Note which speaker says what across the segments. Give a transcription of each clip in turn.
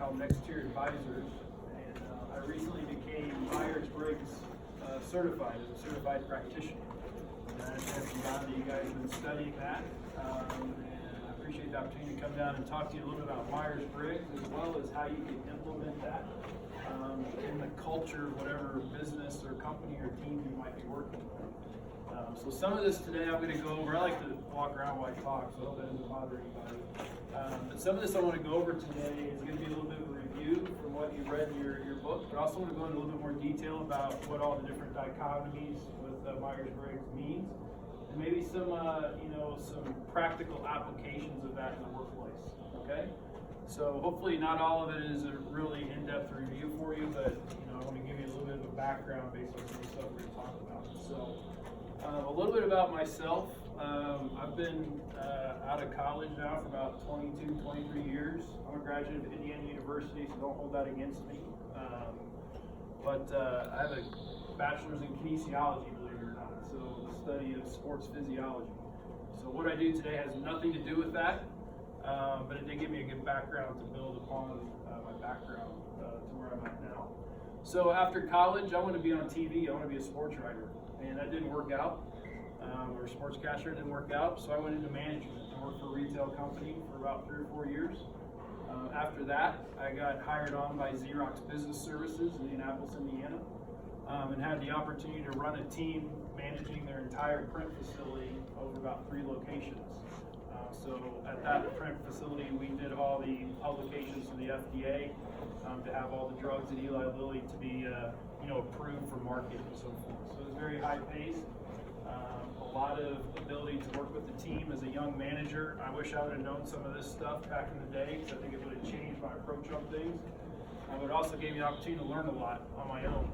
Speaker 1: called Next Tier Advisors, and I recently became Myers-Briggs certified as a certified practitioner. And I understand from Don that you guys have been studying that, and I appreciate the opportunity to come down and talk to you a little bit about Myers-Briggs, as well as how you can implement that in the culture of whatever business or company or team you might be working with. So some of this today I'm going to go over. I like to walk around while I talk, so I hope that doesn't bother anybody. But some of this I want to go over today is going to be a little bit of a review from what you read in your book, but I also want to go into a little bit more detail about what all the different dichotomies with Myers-Briggs means, and maybe some some practical applications of that in the workplace. Okay. So hopefully not all of it is a really in-depth review for you, but I want to give you a little bit of a background based on some of the stuff we're going to talk about. So a little bit about myself. I've been out of college now for about 22, 23 years. I'm a graduate of Indiana University, so don't hold that against me. But I have a bachelor's in kinesiology, believe it or not, so the study of sports physiology. So what I do today has nothing to do with that. But it did give me a good background to build upon my background to where I'm at now. So after college, I want to be on TV. I want to be a sports writer, and that didn't work out. Or sportscaster didn't work out, so I went into management. I worked for a retail company for about 3 or 4 years. After that, I got hired on by Xerox Business Services in Indianapolis, Indiana, and had the opportunity to run a team managing their entire print facility over about 3 locations. So at that print facility, we did all the publications to the FDA to have all the drugs at Eli Lilly to be approved for market and so forth. So it was very high paced. A lot of ability to work with the team as a young manager. I wish I would have known some of this stuff back in the day, because I think it would have changed my approach on things. But it also gave me the opportunity to learn a lot on my own.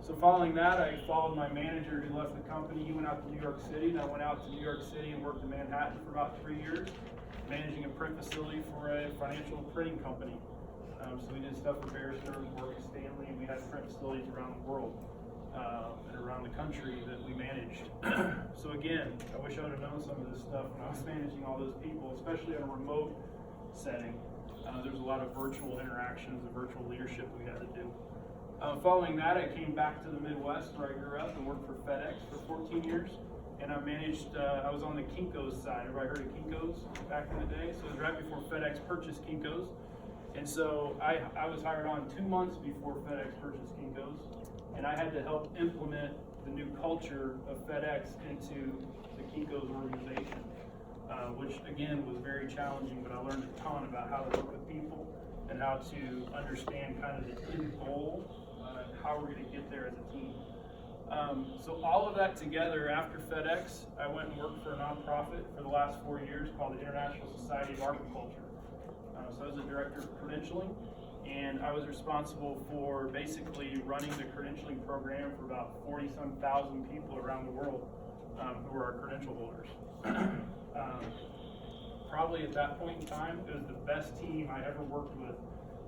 Speaker 1: So following that, I followed my manager who left the company. He went out to New York City, and I went out to New York City and worked in Manhattan for about 3 years, managing a print facility for a financial printing company. So we did stuff for Bear Stearns, Morgan Stanley, and we had print facilities around the world and around the country that we managed. So again, I wish I would have known some of this stuff when I was managing all those people, especially in a remote setting. There's a lot of virtual interactions and virtual leadership we had to do. Following that, I came back to the Midwest where I grew up and worked for FedEx for 14 years. And I managed, I was on the Kinko's side. Everybody heard of Kinko's back in the day? So it was right before FedEx purchased Kinko's. And so I was hired on 2 months before FedEx purchased Kinko's. And I had to help implement the new culture of FedEx into the Kinko's organization, which again was very challenging, but I learned a ton about how to work with people and how to understand kind of the end goal, how we're going to get there as a team. So all of that together, after FedEx, I went and worked for a nonprofit for the last 4 years called the International Society of Agriculture. So I was the director of credentialing, and I was responsible for basically running the credentialing program for about 40-some thousand people around the world who are our credential holders. Probably at that point in time, it was the best team I ever worked with,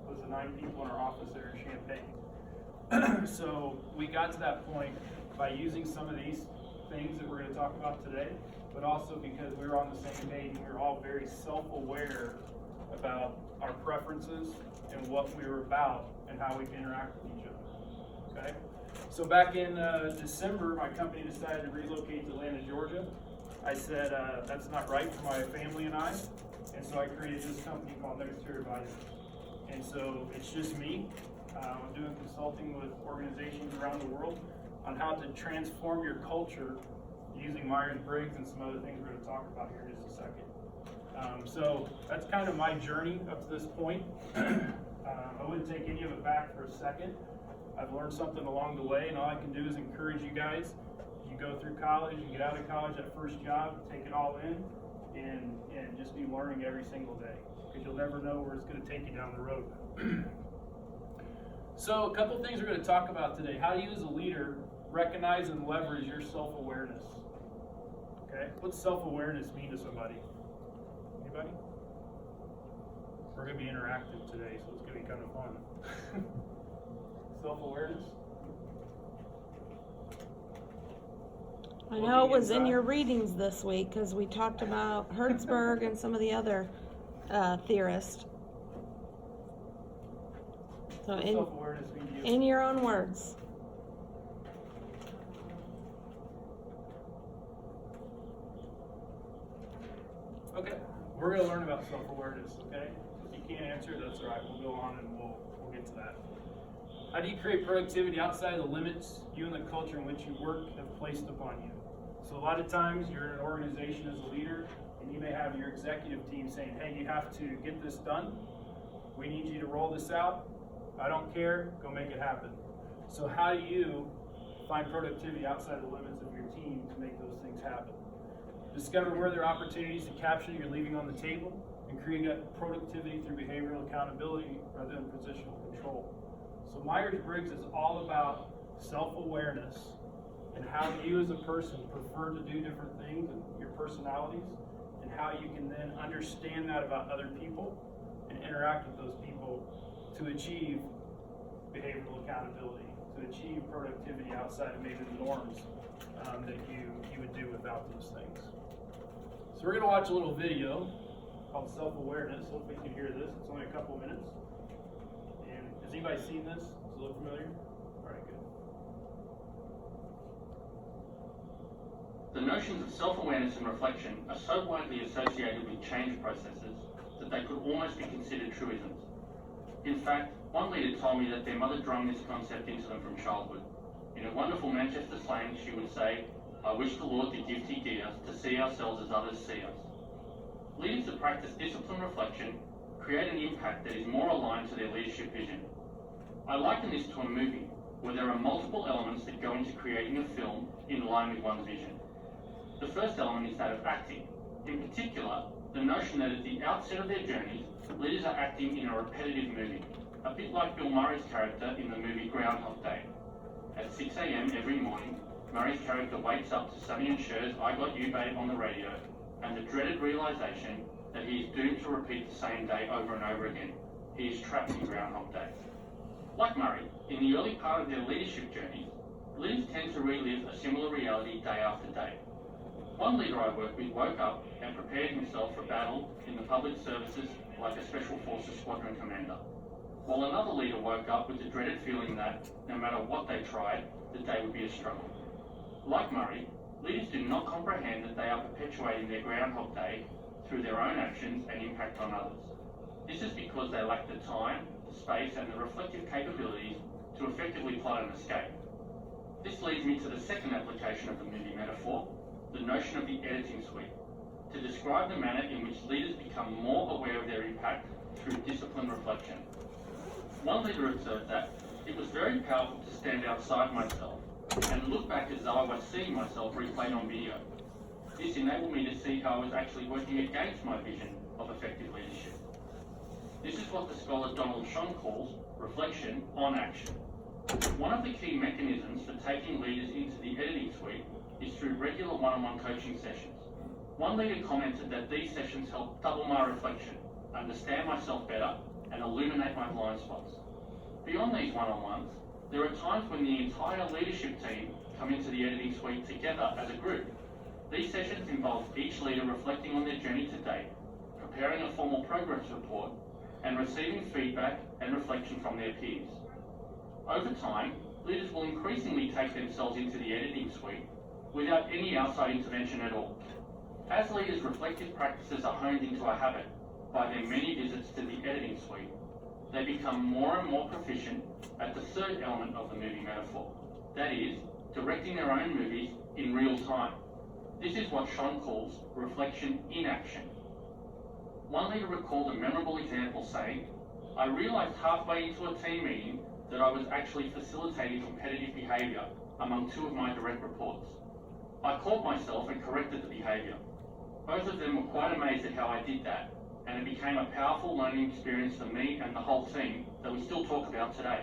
Speaker 1: was the 9 people in our office there in Champaign. So we got to that point by using some of these things that we're going to talk about today, but also because we were on the same page and we were all very self-aware about our preferences and what we were about and how we can interact with each other. Okay? So back in December, my company decided to relocate to Atlanta, Georgia. I said, that's not right for my family and I. And so I created this company called Next Tier Advisors. And so it's just me. I'm doing consulting with organizations around the world on how to transform your culture using Myers-Briggs and some other things we're going to talk about here in just a second. So that's kind of my journey up to this point. I wouldn't take any of it back for a second. I've learned something along the way, and all I can do is encourage you guys. You go through college, you get out of college, that first job, take it all in, and just be learning every single day, because you'll never know where it's going to take you down the road. So a couple things we're going to talk about today. How do you as a leader recognize and leverage your self-awareness? Okay, what's self-awareness mean to somebody? Anybody? We're going to be interactive today, so it's going to be kind of fun. Self-awareness?
Speaker 2: I know it was in your readings this week because we talked about Hertzberg and some of the other theorists. So
Speaker 1: What does self-awareness mean to you?
Speaker 2: in your own words.
Speaker 1: Okay, we're going to learn about self-awareness, okay? If you can't answer, that's all right. We'll go on and we'll get to that. How do you create productivity outside of the limits you and the culture in which you work have placed upon you? So a lot of times you're in an organization as a leader, and you may have your executive team saying, hey, you have to get this done. We need you to roll this out. I don't care, go make it happen. So how do you find productivity outside the limits of your team to make those things happen? Discover where there are opportunities to capture you're leaving on the table, and create productivity through behavioral accountability rather than positional control. So Myers-Briggs is all about self-awareness and how you as a person prefer to do different things and your personalities, and how you can then understand that about other people and interact with those people to achieve behavioral accountability, to achieve productivity outside of maybe the norms that you would do without those things. So we're going to watch a little video called Self-Awareness. Hopefully you can hear this. It's only a couple minutes. And has anybody seen this? Does it look familiar? All right, good.
Speaker 3: The notions of self-awareness and reflection are so widely associated with change processes that they could almost be considered truisms. In fact, one leader told me that their mother drummed this concept into them from childhood. In a wonderful Manchester slang, she would say, I wish the Lord to give thee us to see ourselves as others see us. Leaders that practice disciplined reflection create an impact that is more aligned to their leadership vision. I liken this to a movie, where there are multiple elements that go into creating a film in line with one's vision. The first element is that of acting. In particular, the notion that at the outset of their journeys, leaders are acting in a repetitive movie, a bit like Bill Murray's character in the movie Groundhog Day. At 6 a.m. every morning, Murray's character wakes up to Sonny and Cher's I Got You Babe on the radio, and the dreaded realization that he is doomed to repeat the same day over and over again. He is trapped in Groundhog Day. Like Murray, in the early part of their leadership journeys, leaders tend to relive a similar reality day after day. One leader I worked with woke up and prepared himself for battle in the public services like a Special Forces squadron commander, while another leader woke up with the dreaded feeling that, no matter what they tried, the day would be a struggle. Like Murray, leaders do not comprehend that they are perpetuating their Groundhog Day through their own actions and impact on others. This is because they lack the time, the space, and the reflective capabilities to effectively plot an escape. This leads me to the second application of the movie metaphor, the notion of the editing suite, to describe the manner in which leaders become more aware of their impact through disciplined reflection. One leader observed that it was very powerful to stand outside myself and look back as though I was seeing myself replayed on video. This enabled me to see how I was actually working against my vision of effective leadership. This is what the scholar Donald Shon calls reflection on action. One of the key mechanisms for taking leaders into the editing suite is through regular one-on-one coaching sessions. One leader commented that these sessions help double my reflection, understand myself better, and illuminate my blind spots. Beyond these one-on-ones, there are times when the entire leadership team come into the editing suite together as a group. These sessions involve each leader reflecting on their journey to date, preparing a formal progress report, and receiving feedback and reflection from their peers. Over time, leaders will increasingly take themselves into the editing suite without any outside intervention at all. As leaders' reflective practices are honed into a habit by their many visits to the editing suite, they become more and more proficient at the third element of the movie metaphor, that is, directing their own movies in real time. This is what Shon calls reflection in action. One leader recalled a memorable example saying, I realized halfway into a team meeting that I was actually facilitating competitive behavior among two of my direct reports. I caught myself and corrected the behavior. Both of them were quite amazed at how I did that, and it became a powerful learning experience for me and the whole team that we still talk about today.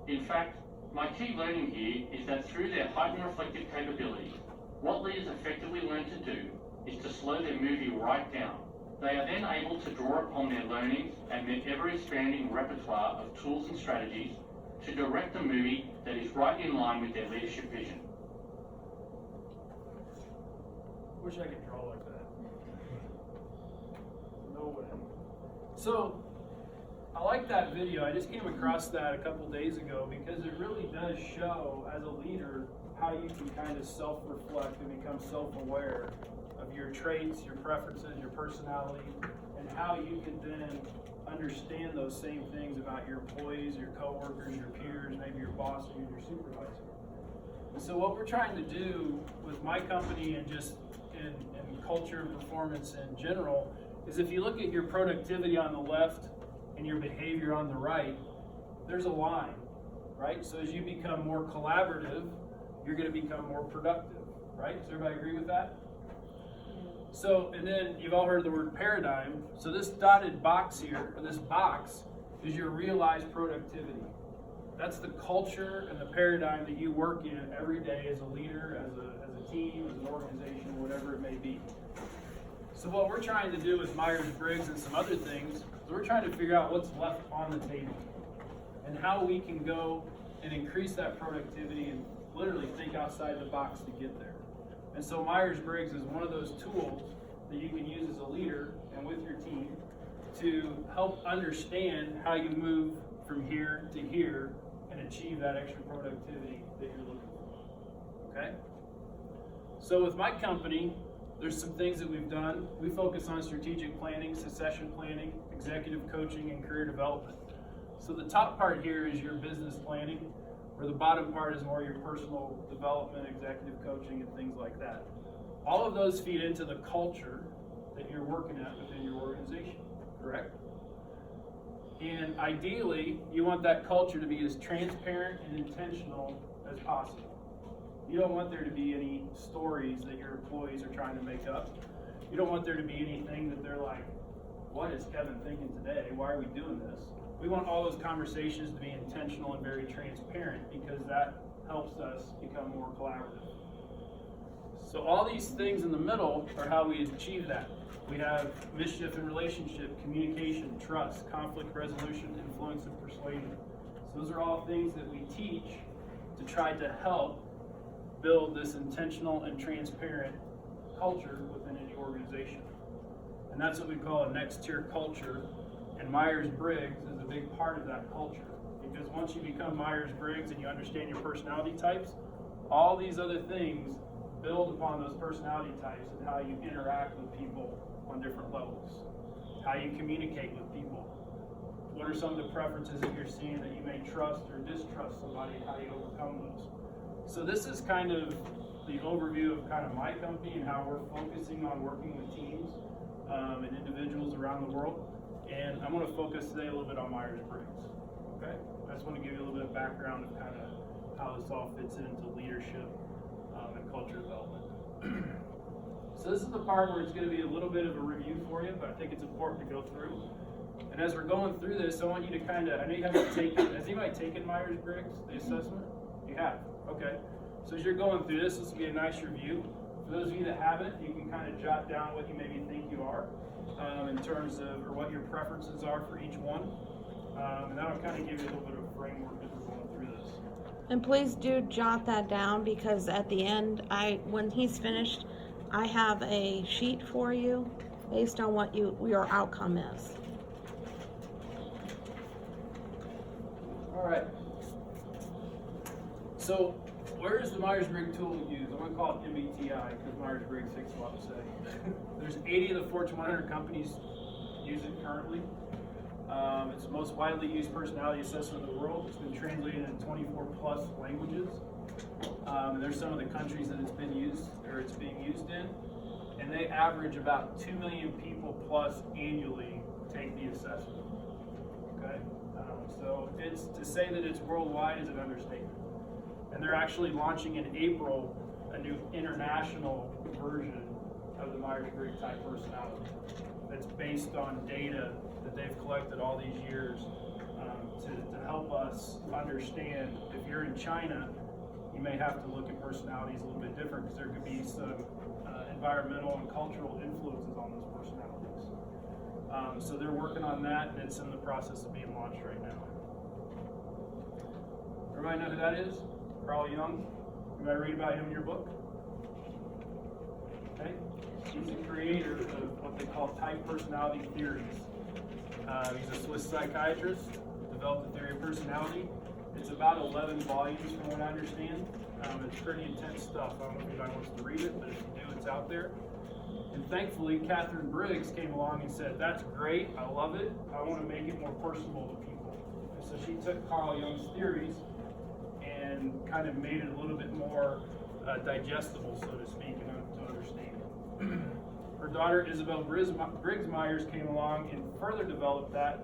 Speaker 3: In fact, my key learning here is that through their heightened reflective capabilities, what leaders effectively learn to do is to slow their movie right down. They are then able to draw upon their learnings and their ever-expanding repertoire of tools and strategies to direct a movie that is right in line with their leadership vision.
Speaker 1: Wish I could draw like that. No way. So, I like that video. I just came across that a couple days ago because it really does show, as a leader, how you can kind of self-reflect and become self-aware of your traits, your preferences, your personality, and how you can then understand those same things about your employees, your coworkers, your peers, maybe your boss or your supervisor. And so what we're trying to do with my company and just in culture and performance in general is, if you look at your productivity on the left and your behavior on the right, there's a line, right? So as you become more collaborative, you're going to become more productive, right? Does everybody agree with that? So, and then you've all heard the word paradigm. So this dotted box here, or this box, is your realized productivity. That's the culture and the paradigm that you work in every day as a leader, as a team, as an organization, whatever it may be. So what we're trying to do with Myers-Briggs and some other things is we're trying to figure out what's left on the table and how we can go and increase that productivity and literally think outside the box to get there. And so Myers-Briggs is one of those tools that you can use as a leader and with your team to help understand how you move from here to here and achieve that extra productivity that you're looking for. Okay? So with my company, there's some things that we've done. We focus on strategic planning, succession planning, executive coaching, and career development. So the top part here is your business planning, where the bottom part is more your personal development, executive coaching, and things like that. All of those feed into the culture that you're working at within your organization, correct? And ideally, you want that culture to be as transparent and intentional as possible. You don't want there to be any stories that your employees are trying to make up. You don't want there to be anything that they're like, what is Kevin thinking today? Why are we doing this? We want all those conversations to be intentional and very transparent, because that helps us become more collaborative. So all these things in the middle are how we achieve that. We have mischief and relationship, communication, trust, conflict resolution, influence, and persuasion. So those are all things that we teach to try to help build this intentional and transparent culture within any organization. And that's what we call a next tier culture. And Myers-Briggs is a big part of that culture, because once you become Myers-Briggs and you understand your personality types, all these other things build upon those personality types and how you interact with people on different levels, how you communicate with people, what are some of the preferences that you're seeing that you may trust or distrust somebody, and how you overcome those. So this is kind of the overview of kind of my company and how we're focusing on working with teams and individuals around the world. And I'm going to focus today a little bit on Myers-Briggs. Okay? I just want to give you a little bit of background of kind of how this all fits into leadership and culture development. So this is the part where it's going to be a little bit of a review for you, but I think it's important to go through. And as we're going through this, I want you to kind of, I know you haven't taken, has anybody taken Myers-Briggs, the assessment? You have? Okay. So as you're going through this will be a nice review. For those of you that haven't, you can kind of jot down what you maybe think you are in terms of, or what your preferences are for each one. And that'll kind of give you a little bit of a framework as we're going through this.
Speaker 2: And please do jot that down, because at the end, when he's finished, I have a sheet for you based on what your outcome is.
Speaker 1: All right. So where is the Myers-Briggs tool used? I'm going to call it MBTI because Myers-Briggs takes a lot to say. There's 80 of the Fortune 100 companies use it currently. It's the most widely used personality assessment in the world. It's been translated into 24 plus languages. And there's some of the countries that it's being used in. And they average about 2 million people plus annually take the assessment. Okay? So it's, to say that it's worldwide is an understatement. And they're actually launching in April a new international version of the Myers-Briggs type personality that's based on data that they've collected all these years to help us understand. If you're in China, you may have to look at personalities a little bit different, because there could be some environmental and cultural influences on those personalities. So they're working on that, and it's in the process of being launched right now. Everybody know who that is? Carl Jung. You might read about him in your book. Okay? He's the creator of what they call type personality theories. He's a Swiss psychiatrist, developed the theory of personality. It's about 11 volumes from what I understand. It's pretty intense stuff. I don't know if anybody wants to read it, but if you do, it's out there. And thankfully, Catherine Briggs came along and said, that's great, I love it, I want to make it more personal to people. And so she took Carl Jung's theories and kind of made it a little bit more digestible, so to speak, and to understand. Her daughter, Isabel Briggs-Myers, came along and further developed that.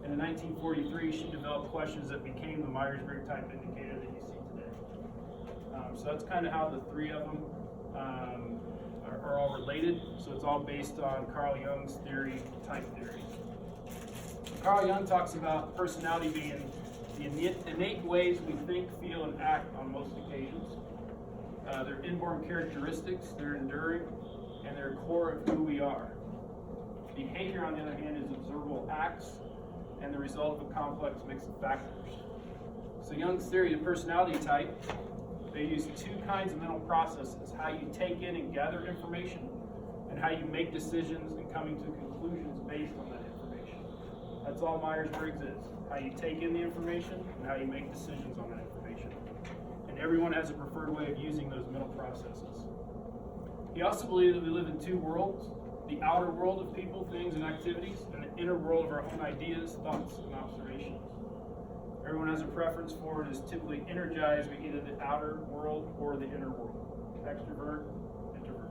Speaker 1: And in 1943, she developed questions that became the Myers-Briggs type indicator that you see today. So that's kind of how the three of them are all related. So it's all based on Carl Jung's theory, type theory. Carl Jung talks about personality being the innate ways we think, feel, and act on most occasions. They're inborn characteristics, they're enduring, and they're core of who we are. Behavior, on the other hand, is observable acts and the result of a complex mix of factors. So Jung's theory of personality type, they use two kinds of mental processes: how you take in and gather information, and how you make decisions and coming to conclusions based on that information. That's all Myers-Briggs is: how you take in the information and how you make decisions on that information. And everyone has a preferred way of using those mental processes. He also believed that we live in two worlds: the outer world of people, things, and activities, and the inner world of our own ideas, thoughts, and observations. Everyone has a preference for it, is typically energized by either the outer world or the inner world. Extrovert, introvert.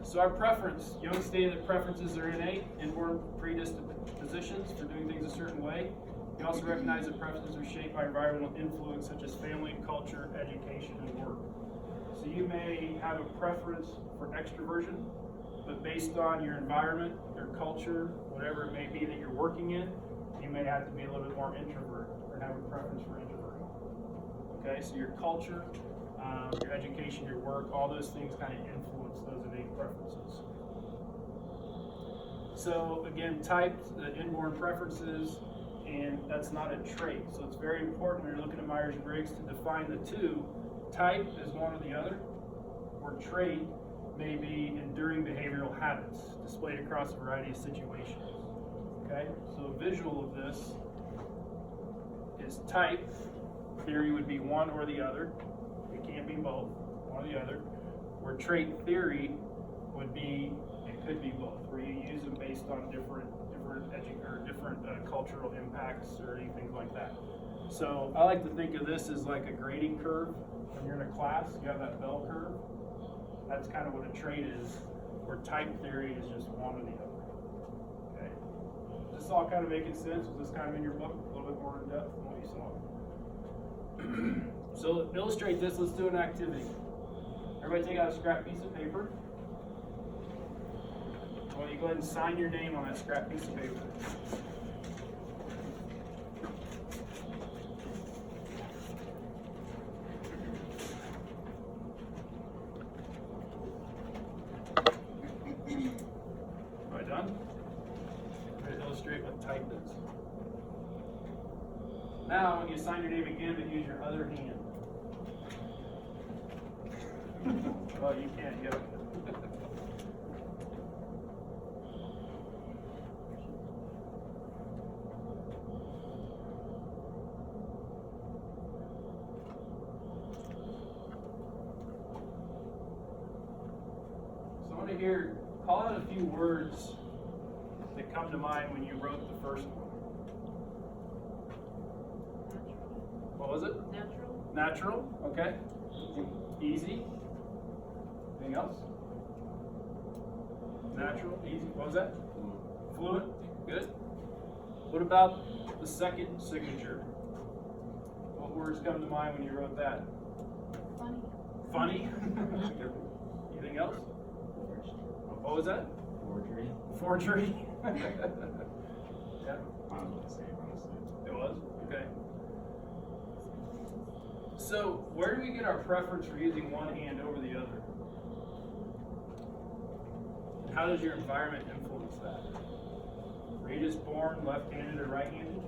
Speaker 1: So our preference, Jung stated that preferences are innate, inborn predispositions for doing things a certain way. He also recognized that preferences are shaped by environmental influence such as family, culture, education, and work. So you may have a preference for extroversion, but based on your environment, your culture, whatever it may be that you're working in, you may have to be a little bit more introvert or have a preference for introversion. Okay, so your culture, your education, your work, all those things kind of influence those innate preferences. So again, type, the inborn preferences, and that's not a trait. So it's very important when you're looking at Myers-Briggs to define the two. Type is one or the other, or trait may be enduring behavioral habits displayed across a variety of situations. Okay, so a visual of this is type. Theory would be one or the other. It can't be both, one or the other. Where trait theory would be, it could be both, where you use them based on different cultural impacts or anything like that. So I like to think of this as like a grading curve. When you're in a class, you have that bell curve. That's kind of what a trait is, where type theory is just one or the other. Okay. Is this all kind of making sense? Was this kind of in your book? A little bit more in depth than what you saw? So to illustrate this, let's do an activity. Everybody take out a scrap piece of paper. I want you to go ahead and sign your name on that scrap piece of paper. Am I done? I'm going to illustrate what type is. Now, when you sign your name again, but use your other hand. Well, you can't. You have So I want to hear, call out a few words that come to mind when you wrote the first one. What was it?
Speaker 2: Natural.
Speaker 1: Natural, okay. Easy. Anything else? Natural, easy. What was that? Fluent. Good. What about the second signature? What words come to mind when you wrote that?
Speaker 2: Funny.
Speaker 1: Funny? Anything else? What was that?
Speaker 4: Forgery.
Speaker 1: Forgery. Yeah.
Speaker 4: Mine was the same, honestly.
Speaker 1: It was? Okay. So, where do we get our preference for using one hand over the other? How does your environment influence that? Were you just born left-handed or right-handed?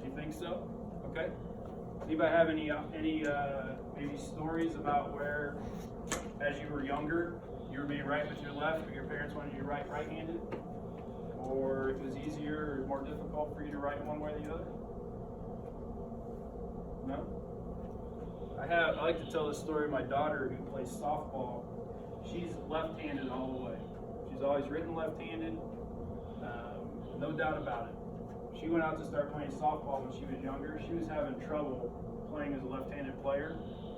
Speaker 1: Do you think so? Okay. Anybody have any maybe stories about where, as you were younger, you were being right with your left, but your parents wanted you to write right-handed? Or it was easier or more difficult for you to write one way or the other? No? I like to tell the story of my daughter who plays softball. She's left-handed all the way. She's always written left-handed, no doubt about it. She went out to start playing softball when she was younger. She was having trouble playing as a left-handed player.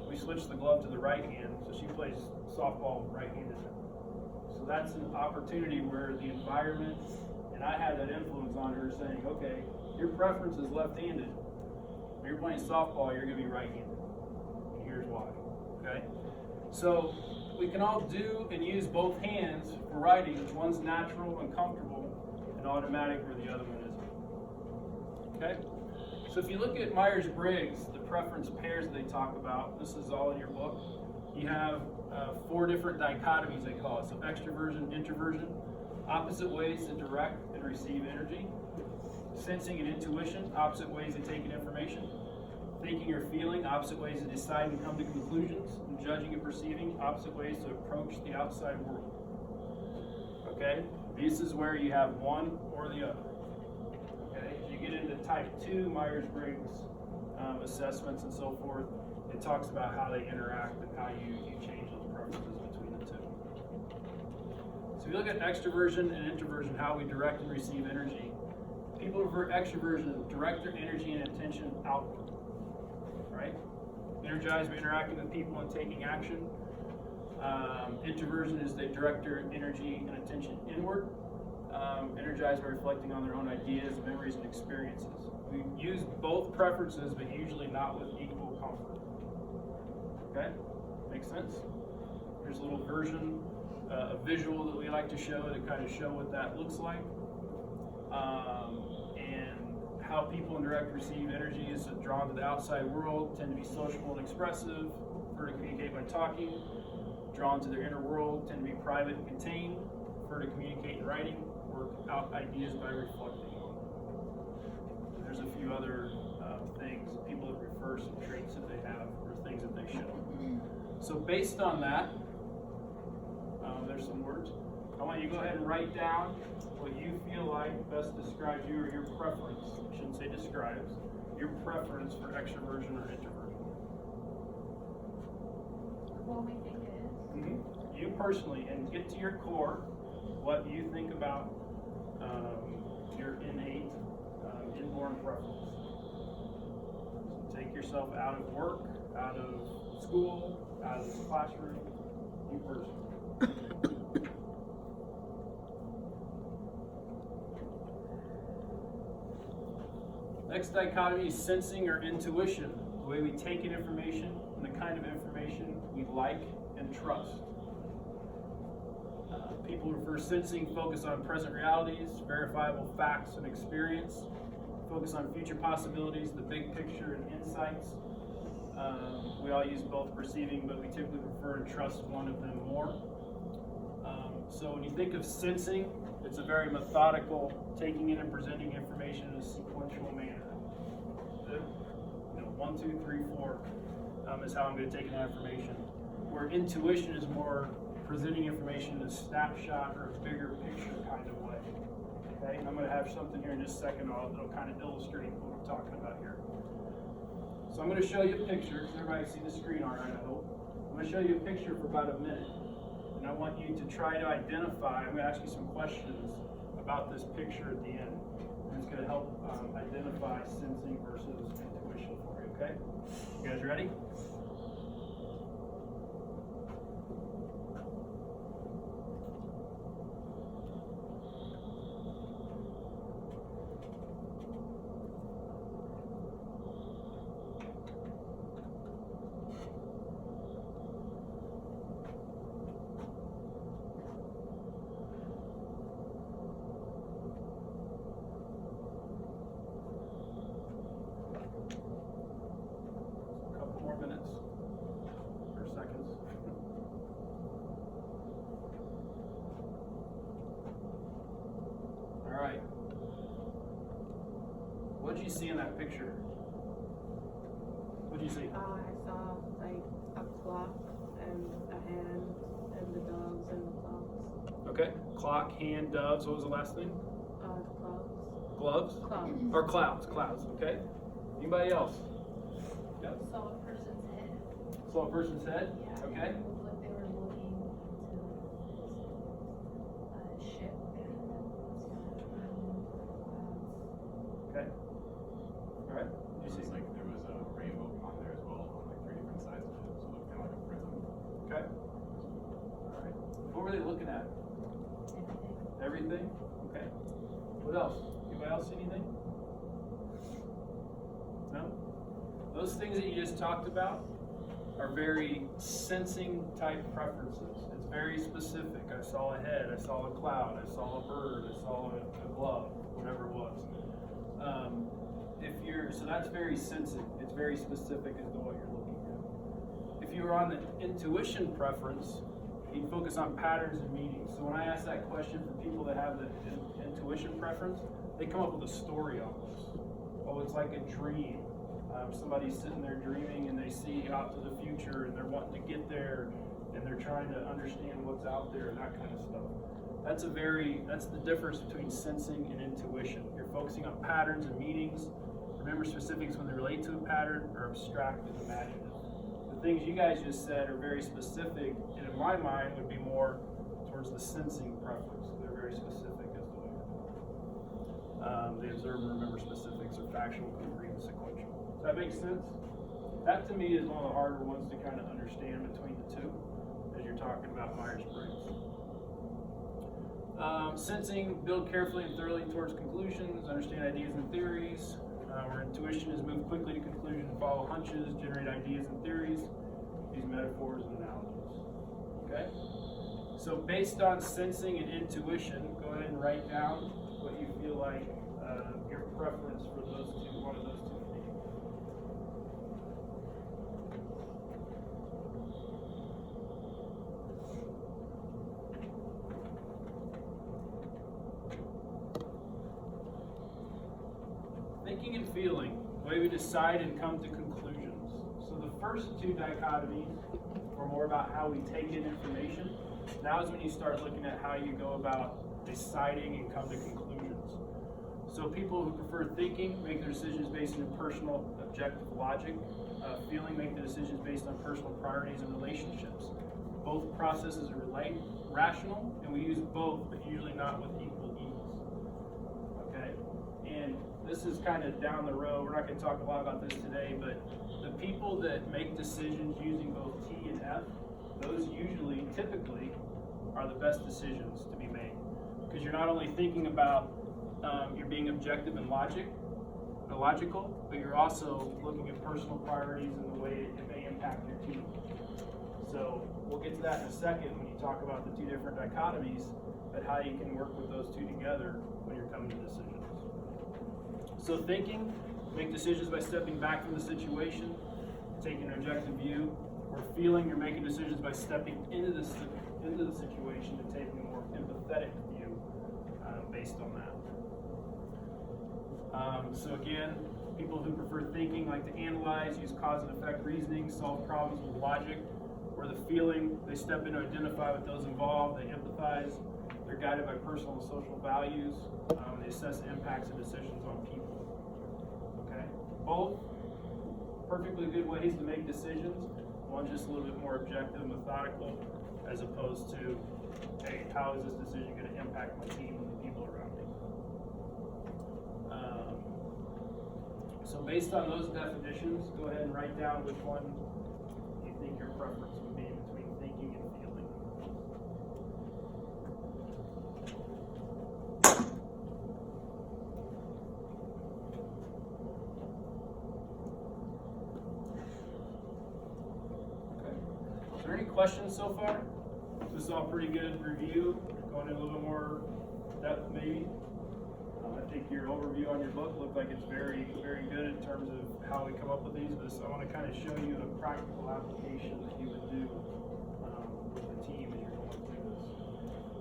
Speaker 1: We switched the glove to the right hand, so she plays softball right-handed. So that's an opportunity where the environment, and I had that influence on her saying, okay, your preference is left-handed. When you're playing softball, you're going to be right-handed. And here's why, okay? So we can all do and use both hands for writing. One's natural and comfortable and automatic where the other one isn't. Okay? So if you look at Myers-Briggs, the preference pairs they talk about, this is all in your book, you have 4 different dichotomies, they call it. So extroversion, introversion, opposite ways to direct and receive energy, sensing and intuition, opposite ways of taking information, thinking or feeling, opposite ways to decide and come to conclusions, and judging and perceiving, opposite ways to approach the outside world. Okay? This is where you have one or the other. Okay? As you get into type 2 Myers-Briggs assessments and so forth, it talks about how they interact and how you change those preferences between the two. So if you look at extroversion and introversion, how we direct and receive energy, people who prefer extroversion direct their energy and attention outward. Right? Energized by interacting with people and taking action. Introversion is they direct their energy and attention inward. Energized by reflecting on their own ideas, memories, and experiences. We use both preferences, but usually not with equal comfort. Okay? Makes sense? Here's a little version, a visual that we like to show to kind of show what that looks like. And how people in direct receive energy is drawn to the outside world, tend to be sociable and expressive, prefer to communicate by talking, drawn to their inner world, tend to be private and contained, prefer to communicate in writing, work out ideas by reflecting. And there's a few other things, people that refer some traits that they have or things that they show. So based on that, there's some words. I want you to go ahead and write down what you feel like best describes you or your preference. I shouldn't say describes. Your preference for extroversion or introversion.
Speaker 2: What we think it is.
Speaker 1: You personally, and get to your core, what you think about your innate, inborn preference. So take yourself out of work, out of school, out of the classroom, you personally. Next dichotomy is sensing or intuition, the way we take in information and the kind of information we like and trust. People who prefer sensing focus on present realities, verifiable facts and experience, focus on future possibilities, the big picture and insights. We all use both perceiving, but we typically prefer to trust one of them more. So when you think of sensing, it's a very methodical taking in and presenting information in a sequential manner. 1, 2, 3, 4 is how I'm going to take in that information. Where intuition is more presenting information in a snapshot or a bigger picture kind of way. Okay, and I'm going to have something here in just a second that'll kind of illustrate what we're talking about here. So I'm going to show you a picture. Does everybody see the screen all right, I hope? I'm going to show you a picture for about a minute. And I want you to try to identify, I'm going to ask you some questions about this picture at the end. And it's going to help identify sensing versus intuition for you, okay? You guys ready? Minutes or seconds. All right. What did you see in that picture? What did you see?
Speaker 4: I saw like a clock and a hand and like the dogs and the clocks.
Speaker 1: Okay. Clock, hand, doves. What was the last thing?
Speaker 4: Clocks.
Speaker 1: Gloves?
Speaker 4: Clouds.
Speaker 1: Or clouds. Clouds. Okay. Anybody else? Yep.
Speaker 5: Saw a person's head.
Speaker 1: Saw a person's head?
Speaker 5: Yeah.
Speaker 1: Okay.
Speaker 5: It looked like they were looking into a ship that was kind of
Speaker 1: Okay. All right.
Speaker 6: It
Speaker 1: You
Speaker 6: was
Speaker 1: see?
Speaker 6: like there was a rainbow on there as well, on like 3 different sides of it, so it looked kind of like a prism.
Speaker 1: Okay. All right. What were they looking at?
Speaker 5: everything.
Speaker 1: Everything? Okay. What else? Anybody else see anything? No? Those things that you just talked about are very sensing type preferences. It's very specific. I saw a head, I saw a cloud, I saw a bird, I saw a glove, whatever it was. So that's very sensing. It's very specific as to what you're looking at. If you were on the intuition preference, you'd focus on patterns and meanings. So when I ask that question for people that have the intuition preference, they come up with a story almost. Oh, it's like a dream. Somebody's sitting there dreaming and they see out to the future and they're wanting to get there and they're trying to understand what's out there and that kind of stuff. That's the difference between sensing and intuition. You're focusing on patterns and meanings. Remember, specifics when they relate to a pattern are abstract and imaginative. The things you guys just said are very specific, and in my mind would be more towards the sensing preference. They're very specific as to what you're doing. They observe and remember specifics are factual, concrete, and sequential. Does that make sense? That to me is one of the harder ones to kind of understand between the two as you're talking about Myers-Briggs. Sensing, build carefully and thoroughly towards conclusions, understand ideas and theories. Where intuition is move quickly to conclusion, follow hunches, generate ideas and theories, use metaphors and analogies. Okay? So based on sensing and intuition, go ahead and write down what you feel like your preference for those two, one of those two would be. Thinking and feeling, the way we decide and come to conclusions. So the first two dichotomies were more about how we take in information. Now is when you start looking at how you go about deciding and come to conclusions. So people who prefer thinking make their decisions based on personal objective logic. Feeling make the decisions based on personal priorities and relationships. Both processes are rational, and we use both, but usually not with equal ease. Okay? And this is kind of down the road. We're not going to talk a lot about this today, but the people that make decisions using both T and F, those usually, typically, are the best decisions to be made. Because you're not only thinking about, you're being objective and logical, but you're also looking at personal priorities and the way it may impact your team. So we'll get to that in a second when you talk about the two different dichotomies, but how you can work with those two together when you're coming to decisions. So thinking, make decisions by stepping back from the situation, taking an objective view. Or feeling, you're making decisions by stepping into the situation and taking a more empathetic view based on that. So again, people who prefer thinking like to analyze, use cause and effect reasoning, solve problems with logic. Or the feeling, they step in to identify with those involved, they empathize, they're guided by personal and social values, they assess the impacts of decisions on people. Okay? Both perfectly good ways to make decisions. One just a little bit more objective and methodical, as opposed to, hey, how is this decision going to impact my team and the people around me? So based on those definitions, go ahead and write down which one you think your preference would be between thinking and feeling. Okay. Is there any questions so far? This is all pretty good review. Going in a little bit more depth, maybe. I think your overview on your book looked like it's very, very good in terms of how we come up with these. But I want to kind of show you a practical application that you would do with the team as you're going through this.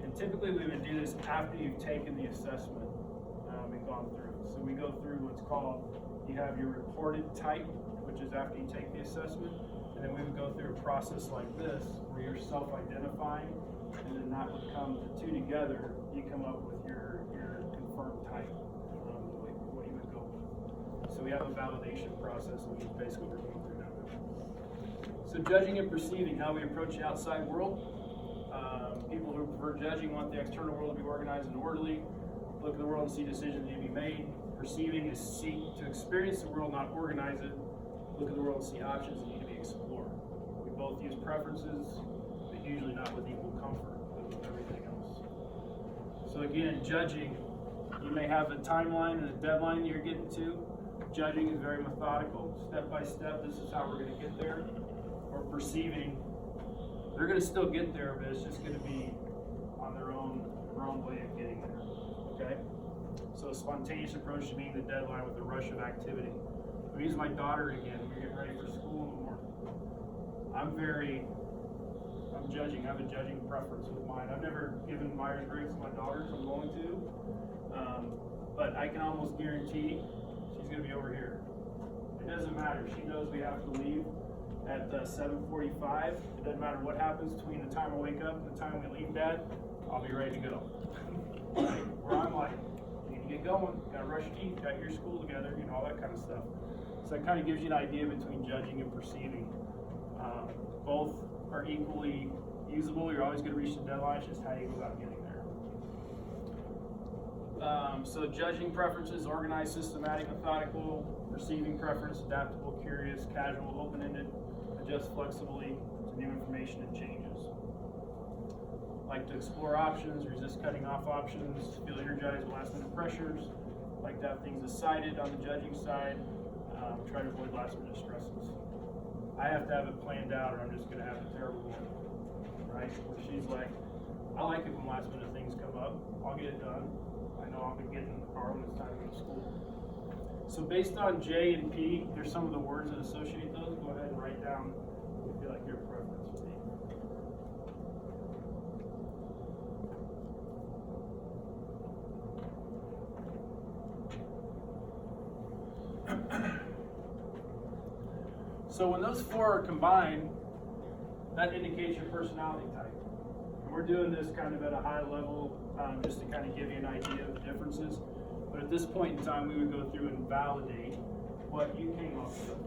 Speaker 1: And typically we would do this after you've taken the assessment and gone through it. So we go through what's called, you have your reported type, which is after you take the assessment. And And then we would go through a process like this, where you're self-identifying, and then that would come, the two together, you come up with your confirmed type, what you would go with. So we have a validation process, which is basically what we're going through now. So judging and perceiving, how we approach the outside world. People who prefer judging want the external world to be organized and orderly. Look at the world and see decisions need to be made. Perceiving is seek to experience the world, not organize it. Look at the world and see options that need to be explored. We both use preferences, but usually not with equal comfort with everything else. So again, judging, you may have a timeline and a deadline you're getting to. Judging is very methodical, step by step, this is how we're going to get there. Or perceiving, they're going to still get there, but it's just going to be on their own way of getting there. Okay? So a spontaneous approach to meeting the deadline with a rush of activity. I'm use my daughter again. We're getting ready for school in the morning. I'm judging. I have a judging preference with mine. I've never given Myers-Briggs to my daughters. I'm going to. But I can almost guarantee she's going to be over here. It doesn't matter. She knows we have to leave at 7:45. It doesn't matter what happens between the time I wake up and the time we leave, Dad. I'll be ready to go. Right? Where I'm like, you need to get going. Got to brush your teeth. Got your school together. You know, all that kind of stuff. So it kind of gives you an idea between judging and perceiving. Both are equally usable. You're always going to reach the deadline. It's just how you go about getting there. So judging preferences, organized, systematic, methodical. Perceiving preference, adaptable, curious, casual, open-ended, adjust flexibly to new information and changes. Like to explore options, resist cutting off options, feel energized by last-minute pressures. Like to have things decided on the judging side. Try to avoid last-minute stresses. I have to have it planned out, or I'm just going to have a terrible one. Right? Where she's like, I like it when last-minute things come up. I'll get it done. I know I'll be getting in the car when it's time to go to school. So based on J and P, there's some of the words that associate those. Go ahead and write down what you feel like your preference would be. So when those four are combined, that indicates your personality type. And we're doing this kind of at a high level, just to kind of give you an idea of the differences. But at this point in time, we would go through and validate what you came up with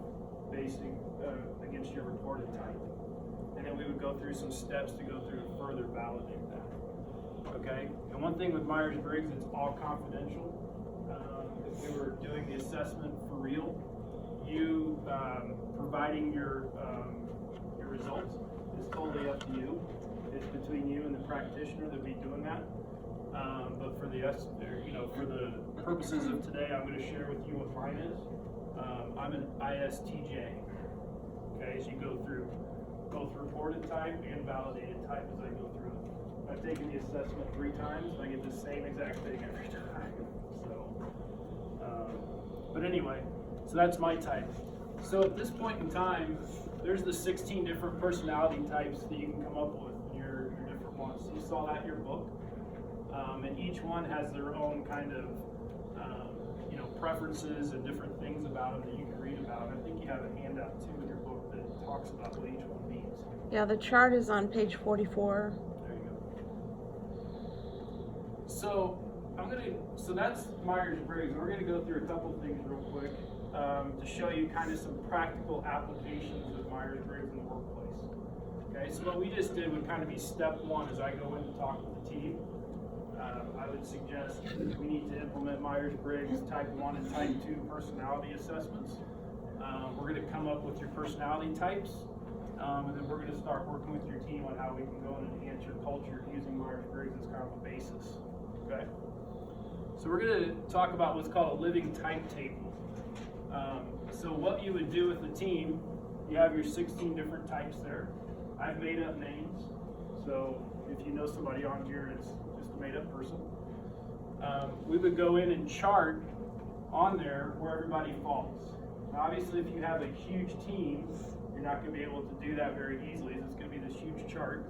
Speaker 1: against your reported type. And then we would go through some steps to go through and further validate that. Okay? And one thing with Myers-Briggs, it's all confidential. If we were doing the assessment for real, you providing your results is totally up to you. It's between you and the practitioner that be doing that. But for the purposes of today, I'm going to share with you what mine is. I'm an ISTJ. Okay, so you go through both reported type and validated type as I go through it. I've taken the assessment 3 times, and I get the same exact thing every time. So, but anyway, so that's my type. So at this point in time, there's the 16 different personality types that you can come up with in your different ones. So you saw that in your book. And each one has their own kind of, preferences and different things about them that you can read about. And I think you have a handout too in your book that talks about what each one means.
Speaker 2: Yeah, the chart is on page 44.
Speaker 1: There you go. So so that's Myers-Briggs. We're gonna go through a couple things real quick to show you kind of some practical applications of Myers-Briggs in the workplace. Okay, so what we just did would kind of be step 1 as I go in to talk with the team. I would suggest we need to implement Myers-Briggs type 1 and type 2 personality assessments. We're going to come up with your personality types, and then we're going to start working with your team on how we can go and enhance your culture using Myers-Briggs as kind of a basis. Okay? So we're going to talk about what's called a living type table. So what you would do with the team, you have your 16 different types there. I've made up names, so if you know somebody on here, it's made up person. We would go in and chart on there where everybody falls. Now, obviously, if you have a huge team, you're not going to be able to do that very easily. It's going to be this huge chart.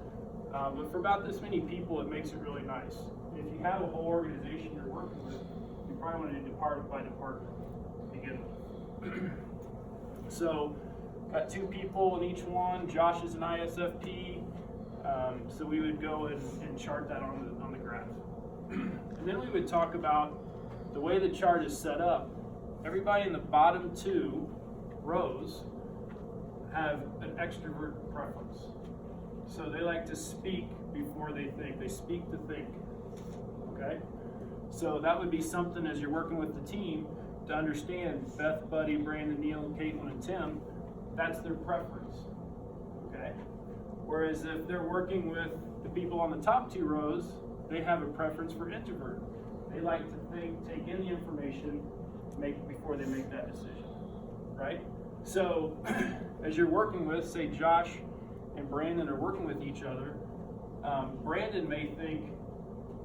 Speaker 1: But for about this many people, it makes it really nice. If you have a whole organization you're working with, you probably want to do department by department to begin with. So, Got 2 people in each one. Josh is an ISFP. So we would go and chart that on the graph. And then we would talk about the way the chart is set up. Everybody in the bottom 2 rows have an extrovert preference. So they like to speak before they think. They speak to think. Okay? So that would be something as you're working with the team to understand Beth, Buddy, Brandon, Neil, Caitlin, and Tim, that's their preference. Okay? Whereas if they're working with the people on the top 2 rows, they have a preference for introvert. They like to think, take in the information, before they make that decision. Right? So as you're working with, say Josh and Brandon are working with each other, Brandon may think,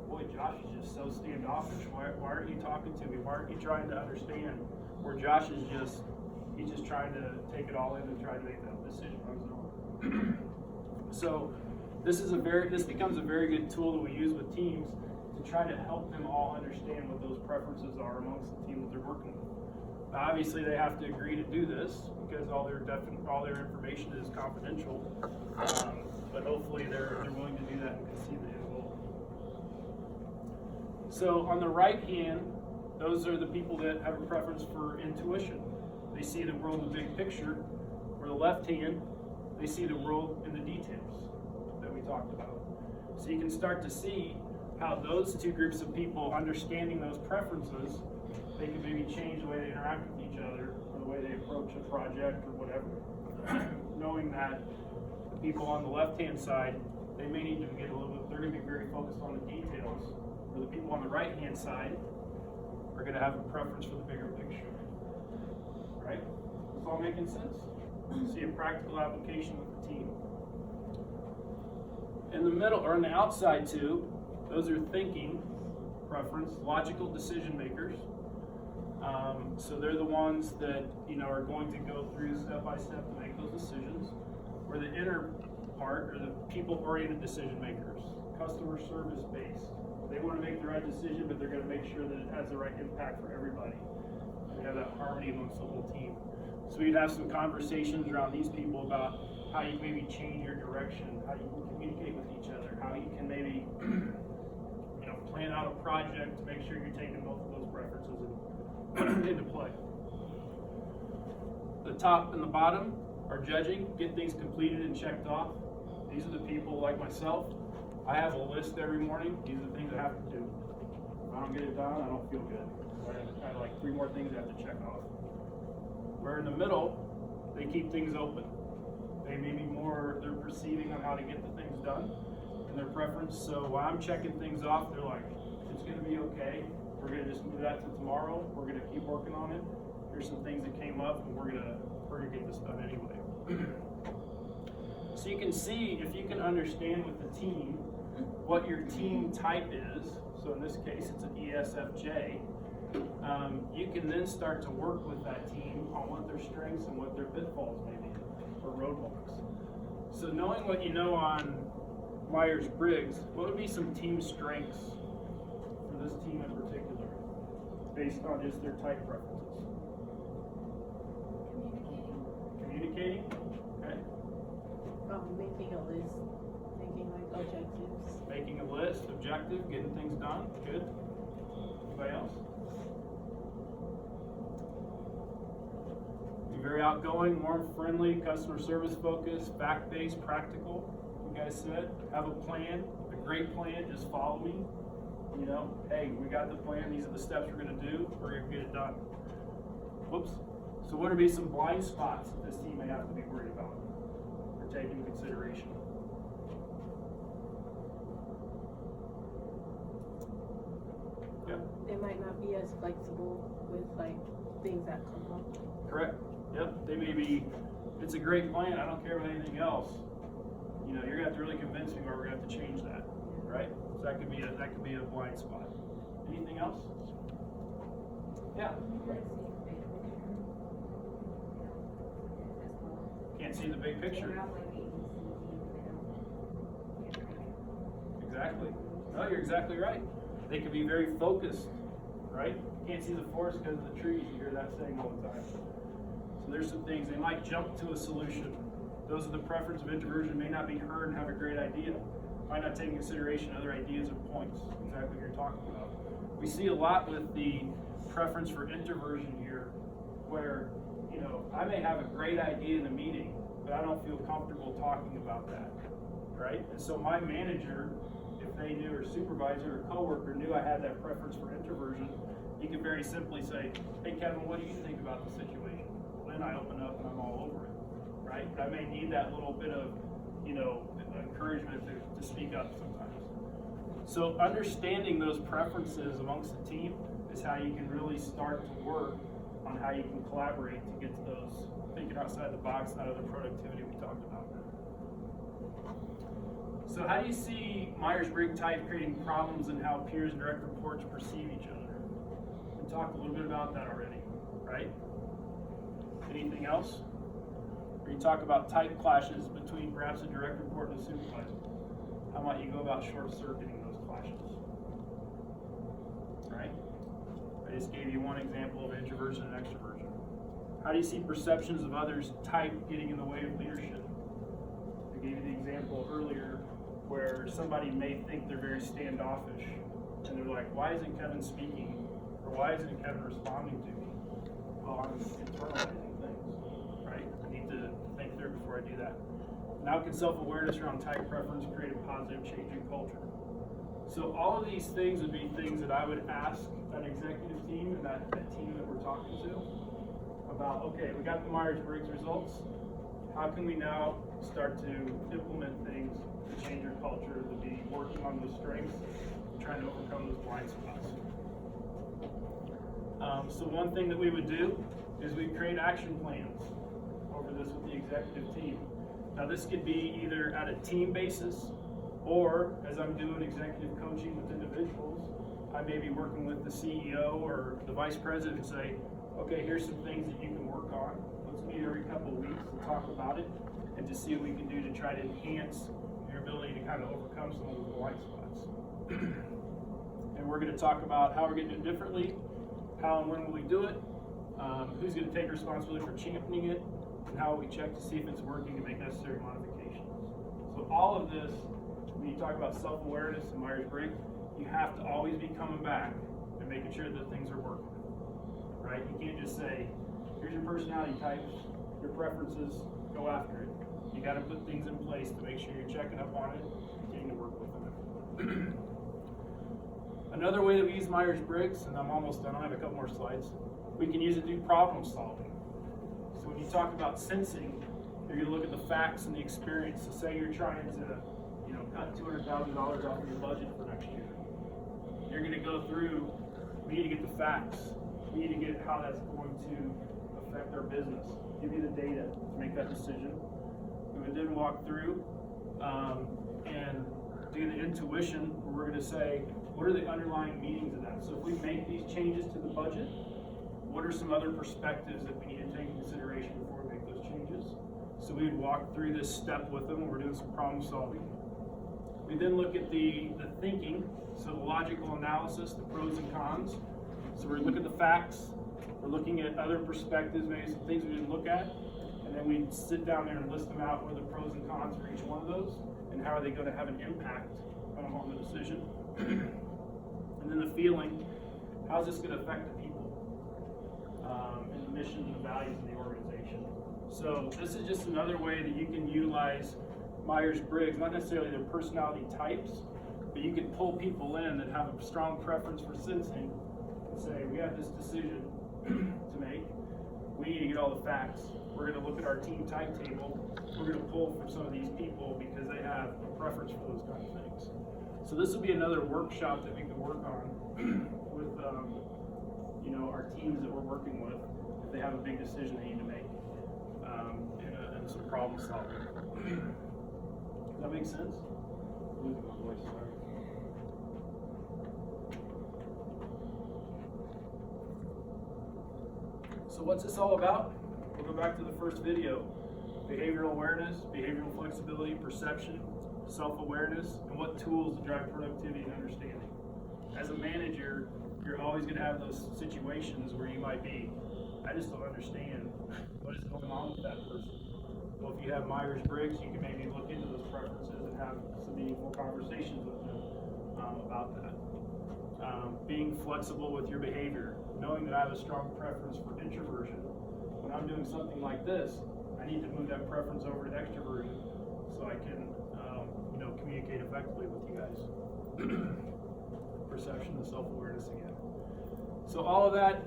Speaker 1: boy, Josh is just so standoffish. Why aren't you talking to me? Why aren't you trying to understand? Where Josh is he's just trying to take it all in and try to make that decision on his own. So this becomes a very good tool that we use with teams to try to help them all understand what those preferences are amongst the team that they're working with. Now, obviously, they have to agree to do this because all their information is confidential. But hopefully, they're willing to do that and can see the end goal. So on the right hand, those are the people that have a preference for intuition. They see the world in the big picture. Or the left hand, they see the world in the details that we talked about. So you can start to see how those 2 groups of people understanding those preferences, they can maybe change the way they interact with each other or the way they approach a project or whatever. Knowing that the people on the left-hand side, they may need to get a little bit, they're going to be very focused on the details, where the people on the right-hand side are going to have a preference for the bigger picture. Right? Is all making sense? See a practical application with the team. In the middle, or on the outside too, those are thinking, preference, logical decision makers. So they're the ones that are going to go through step by step to make those decisions. Where the inner part are the people-oriented decision makers, customer service based. They want to make the right decision, but they're going to make sure that it has the right impact for everybody. We have that harmony amongst the whole team. So we'd have some conversations around these people about how you maybe change your direction, how you can communicate with each other, how you can maybe plan out a project to make sure you're taking both of those preferences into play. The top and the bottom are judging, get things completed and checked off. These are the people like myself. I have a list every morning. These are the things I have to do. If I don't get it done, I don't feel good. I have like 3 more things I have to check off. Where in the middle, they keep things open. They may be they're perceiving on how to get the things done and their preference. So while I'm checking things off, they're like, it's going to be okay. We're going to just move that to tomorrow. We're going to keep working on it. Here's some things that came up, and we're going to get this done anyway. So you can see, if you can understand with the team what your team type is. So in this case, it's an ESFJ. You can then start to work with that team on what their strengths and what their pitfalls may be, or roadblocks. So knowing what you know on Myers-Briggs, what would be some team strengths for this team in particular, based on just their type preferences? Communicating? Okay.
Speaker 4: Making a list, thinking like objectives.
Speaker 1: Making a list, objective, getting things done. Good. Anybody else? Be very outgoing, warm, friendly, customer service focused, fact-based, practical. You guys said, have a plan, a great plan, just follow me. Hey, we got the plan, these are the steps we're going to do, we're going to get it done. Whoops. So what would be some blind spots that this team may have to be worried about or take into consideration? Yeah.
Speaker 4: They might not be as flexible with things that come up.
Speaker 1: Correct. Yep. They may be, it's a great plan, I don't care about anything else. You're going to have to really convince me, or we're going to have to change that. Right? So that could be a blind spot. Anything else? Yeah. Can't see the big picture. Exactly. No, you're exactly right. They could be very focused, right? You can't see the forest because of the trees. You hear that saying all the time. So there's some things, they might jump to a solution. Those are the preference of introversion, may not be heard and have a great idea. Might not take into consideration other ideas or points, exactly what you're talking about. We see a lot with the preference for introversion here, where, you know, I may have a great idea in a meeting, but I don't feel comfortable talking about that, right? And so my manager, if they knew, or supervisor or coworker knew I had that preference for introversion, you could very simply say, hey Kevin, what do you think about the situation? Then I open up and I'm all over it, right? But I may need that little bit of, you know, encouragement to speak up sometimes. So understanding those preferences amongst the team is how you can really start to work on how you can collaborate to get to those thinking outside the box, out of the productivity we talked about. So how do you see Myers-Briggs type creating problems in how peers and direct reports perceive each other? We talked a little bit about that already, right? Anything else? Or you talk about type clashes between perhaps a direct report and a supervisor. How might you go about short-circuiting those clashes? Right? I just gave you one example of introversion and extroversion. How do you see perceptions of others' type getting in the way of leadership? I gave you the example earlier where somebody may think they're very standoffish and they're like, why isn't Kevin speaking? Or why isn't Kevin responding to me? Well, I'm internalizing things, right? I need to think through before I do that. Now can self-awareness around type preference create a positive change in culture? So all of these things would be things that I would ask that executive team and that team that we're talking to about, okay, we got the Myers-Briggs results. How can we now start to implement things to change your culture, to be working on those strengths, trying to overcome those blind spots? So one thing that we would do is we create action plans over this with the executive team. Now this could be either at a team basis, or as I'm doing executive coaching with individuals, I may be working with the CEO or the vice president and say, okay, here's some things that you can work on. Let's meet every couple of weeks and talk about it and to see what we can do to try to enhance your ability to kind of overcome some of those blind spots. And we're going to talk about how we're going to do it differently, how and when will we do it, who's going to take responsibility for championing it, and how we check to see if it's working to make necessary modifications. So all of this, when you talk about self-awareness and Myers-Briggs, you have to always be coming back and making sure that things are working, right? You can't just say, here's your personality types, your preferences, go after it. You got to put things in place to make sure you're checking up on it, continuing to work with them. Another way that we use Myers-Briggs, and I'm almost done, I have a couple more slides, we can use it to do problem solving. So when you talk about sensing, you're going to look at the facts and the experience. So say you're trying to, cut $200,000 off of your budget for next year. You're going to go through, we need to get the facts. We need to get how that's going to affect our business. Give you the data to make that decision. We would then walk through and do the intuition, where we're going to say, what are the underlying meanings of that? So if we make these changes to the budget, what are some other perspectives that we need to take into consideration before we make those changes? So we would walk through this step with them when we're doing some problem solving. We then look at the thinking, so the logical analysis, the pros and cons. So we look at the facts, we're looking at other perspectives, maybe some things we didn't look at, and then we sit down there and list them out, what are the pros and cons for each one of those, and how are they going to have an impact on the decision. And then the feeling, how's this going to affect the people and the mission and the values of the organization. So this is just another way that you can utilize Myers-Briggs, not necessarily their personality types, but you can pull people in that have a strong preference for sensing and say, we have this decision to make. We need to get all the facts. We're going to look at our team type table. We're going to pull from some of these people because they have a preference for those kind of things. So this will be another workshop that we can work on with our teams that we're working with if they have a big decision they need to make and some problem solving. Does that make sense? I'm losing my voice, sorry. So what's this all about? We'll go back to the first video. Behavioral awareness, behavioral flexibility, perception, self-awareness, and what tools to drive productivity and understanding. As a manager, you're always going to have those situations where you might be I just don't understand what is going on with that person. Well, if you have Myers-Briggs, you can maybe look into those preferences and have some meaningful conversations with them about that. Being flexible with your behavior, knowing that I have a strong preference for introversion. When I'm doing something like this, I need to move that preference over to extroversion so I can, communicate effectively with you guys. Perception and self-awareness again. So all of that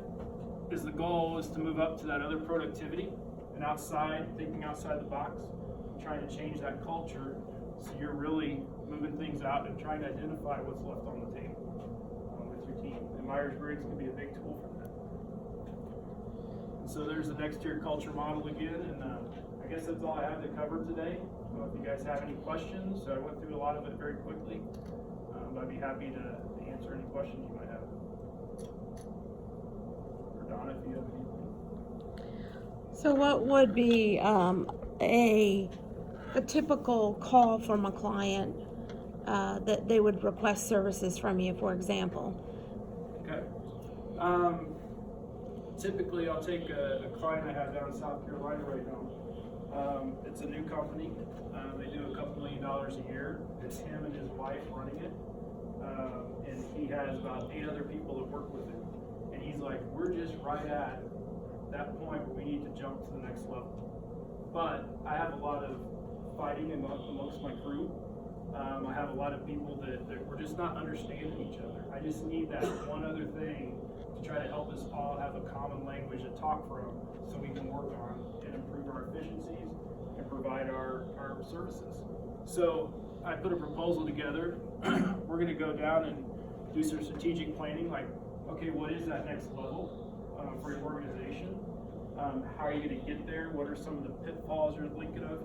Speaker 1: is the goal, is to move up to that other productivity and thinking outside the box, trying to change that culture so you're really moving things out and trying to identify what's left on the table with your team. And Myers-Briggs can be a big tool for that. And so there's the next tier culture model again, and I guess that's all I have to cover today. So if you guys have any questions, I went through a lot of it very quickly. I'd be happy to answer any questions you might have. Or Donna, if you have anything.
Speaker 2: So what would be a typical call from a client that they would request services from you, for example?
Speaker 1: Okay. Typically, I'll take a client I have down in South Carolina right now. It's a new company. They do a couple $1 million a year. It's him and his wife running it. And he has about 8 other people that work with him. And he's like, we're just right at that point where we need to jump to the next level. But I have a lot of fighting amongst my crew. I have a lot of people that we're just not understanding each other. I just need that one other thing to try to help us all have a common language to talk from so we can work on and improve our efficiencies and provide our services. So I put a proposal together. We're going to go down and do some strategic planning, like, okay, what is that next level for your organization? How are you going to get there? What are some of the pitfalls you're thinking of?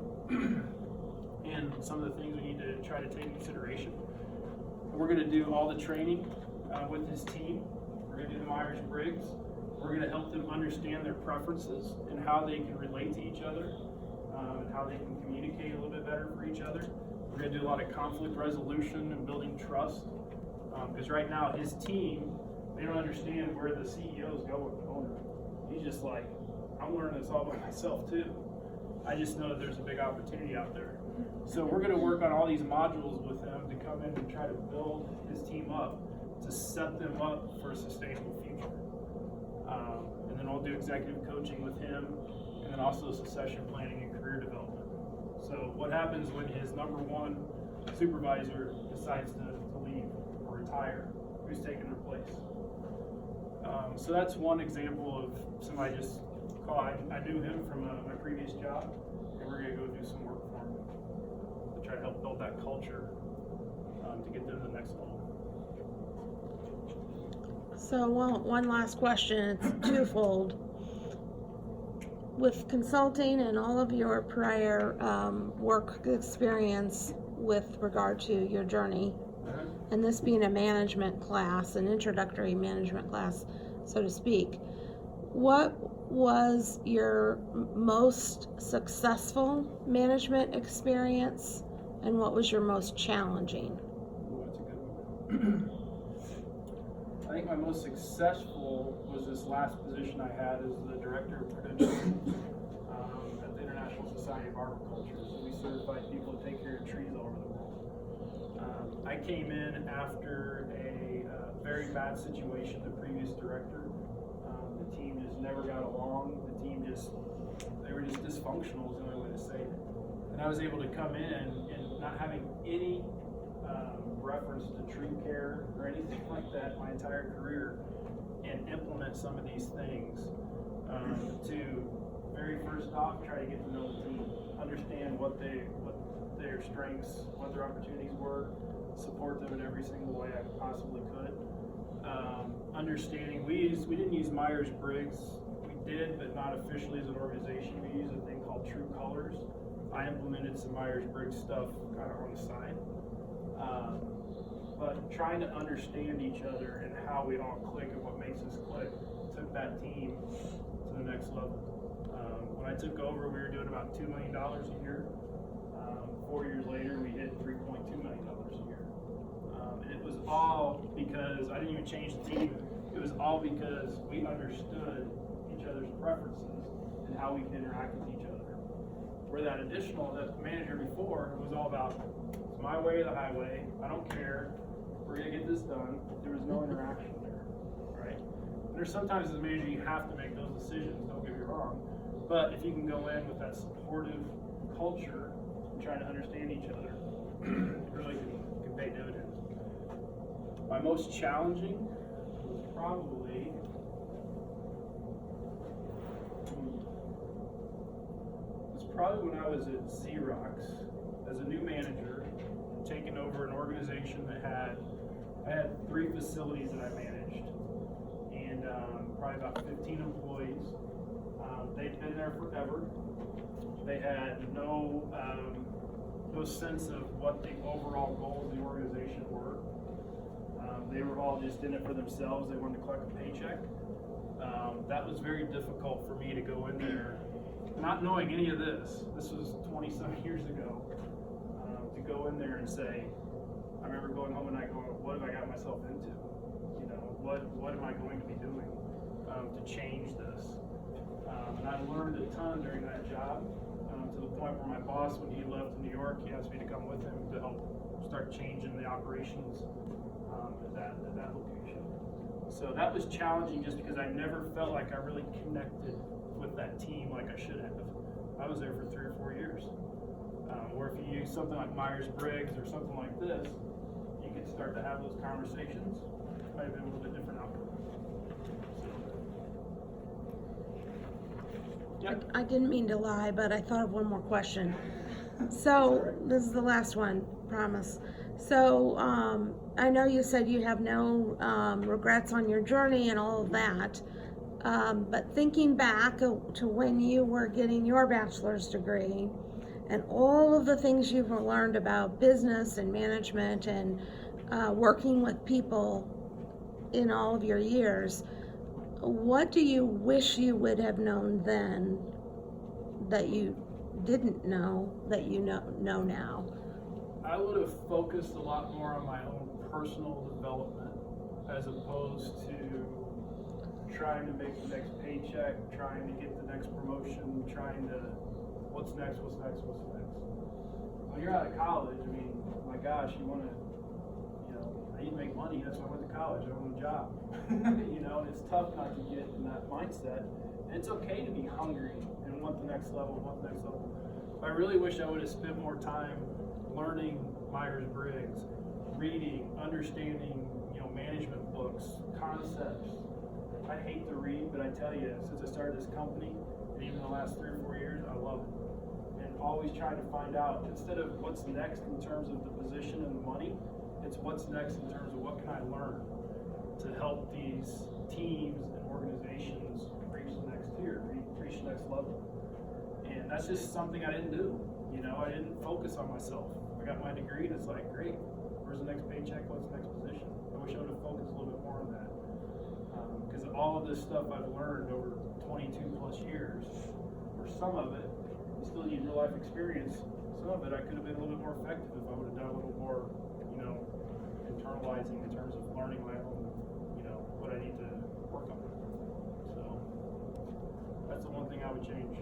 Speaker 1: And some of the things we need to try to take into consideration. We're going to do all the training with his team. We're going to do the Myers-Briggs. We're going to help them understand their preferences and how they can relate to each other and how they can communicate a little bit better for each other. We're going to do a lot of conflict resolution and building trust. Because right now, his team, they don't understand where the CEO's going, the owner. He's just like, I'm learning this all by myself too. I just know that there's a big opportunity out there. So we're going to work on all these modules with him to come in and try to build his team up to set them up for a sustainable future. And then we'll do executive coaching with him, and then also succession planning and career development. So what happens when his number one supervisor decides to leave or retire? Who's taking their place? So that's one example of somebody just called. I knew him from my previous job, and we're going to go do some work for him to try to help build that culture to get them to the next level.
Speaker 2: So one last question, it's twofold. With consulting and all of your prior work experience with regard to your journey, and this being a management class, an introductory management class, so to speak, what was your most successful management experience and what was your most challenging?
Speaker 1: Ooh, that's a good one. I think my most successful was this last position I had as the director of credentialing at the International Society of Arboriculture. So we certified people to take care of trees all over the world. I came in after a very bad situation, the previous director. The team just never got along. They were just dysfunctional is the only way to say it. And I was able to come in and not having any reference to tree care or anything like that my entire career and implement some of these things to very first off try to get to know the team, understand what their strengths, what their opportunities were, support them in every single way I possibly could. Understanding, we didn't use Myers-Briggs. We did, but not officially as an organization. We used a thing called True Colors. I implemented some Myers-Briggs stuff kind of on the side. But trying to understand each other and how we all click and what makes us click took that team to the next level. When I took over, we were doing about $2 million a year. 4 years later, we hit $3.2 million a year. And it was all because I didn't even change the team. It was all because we understood each other's preferences and how we can interact with each other. Where that manager before, it was all about, it's my way or the highway, I don't care, we're gonna get this done. There was no interaction there, right? And there's sometimes as a manager you have to make those decisions, don't get me wrong. But if you can go in with that supportive culture and trying to understand each other, it really can pay dividends. My most challenging was probably when I was at Xerox as a new manager, taking over an organization that I had 3 facilities that I managed, and probably about 15 employees. They'd been there forever. They had no sense of what the overall goals of the organization were. They were all just in it for themselves. They wanted to collect a paycheck. That was very difficult for me to go in there, not knowing any of this. This was 20-some years ago. To go in there and say, I remember going home at night going, what have I got myself into? You know, what am I going to be doing to change this? And I learned a ton during that job, to the point where my boss, when he left New York, he asked me to come with him to help start changing the operations at that location. So that was challenging just because I never felt like I really connected with that team like I should have. I was there for 3 or 4 years. Where if you use something like Myers-Briggs or something like this, you could start to have those conversations. It might have been a little bit different outcome. Yep.
Speaker 2: I didn't mean to lie, but I thought of one more question. So, this is the last one, promise. So, I know you said you have no regrets on your journey and all of that, but thinking back to when you were getting your bachelor's degree and all of the things you've learned about business and management and working with people in all of your years, what do you wish you would have known then that you didn't know that you know now?
Speaker 1: I would have focused a lot more on my own personal development as opposed to trying to make the next paycheck, trying to get the next promotion, trying to what's next. When you're out of college, I mean, my gosh, I need to make money, that's why I went to college, I want a job. And it's tough not to get in that mindset. And it's okay to be hungry and want the next level. I really wish I would have spent more time learning Myers-Briggs, reading, understanding, management books, concepts. I hate to read, but I tell you, since I started this company, and even the last 3 or 4 years, I love it. And always trying to find out, instead of what's next in terms of the position and the money, it's what's next in terms of what can I learn to help these teams and organizations reach the next tier, reach the next level. And that's just something I didn't do. I didn't focus on myself. I got my degree and it's like, great, where's the next paycheck, what's the next position? I wish I would have focused a little bit more on that. Because all of this stuff I've learned over 22 plus years, or some of it, you still need real life experience. Some of it I could have been a little bit more effective if I would have done a little more, internalizing in terms of learning my own, what I need to work on. So that's the one thing I would change.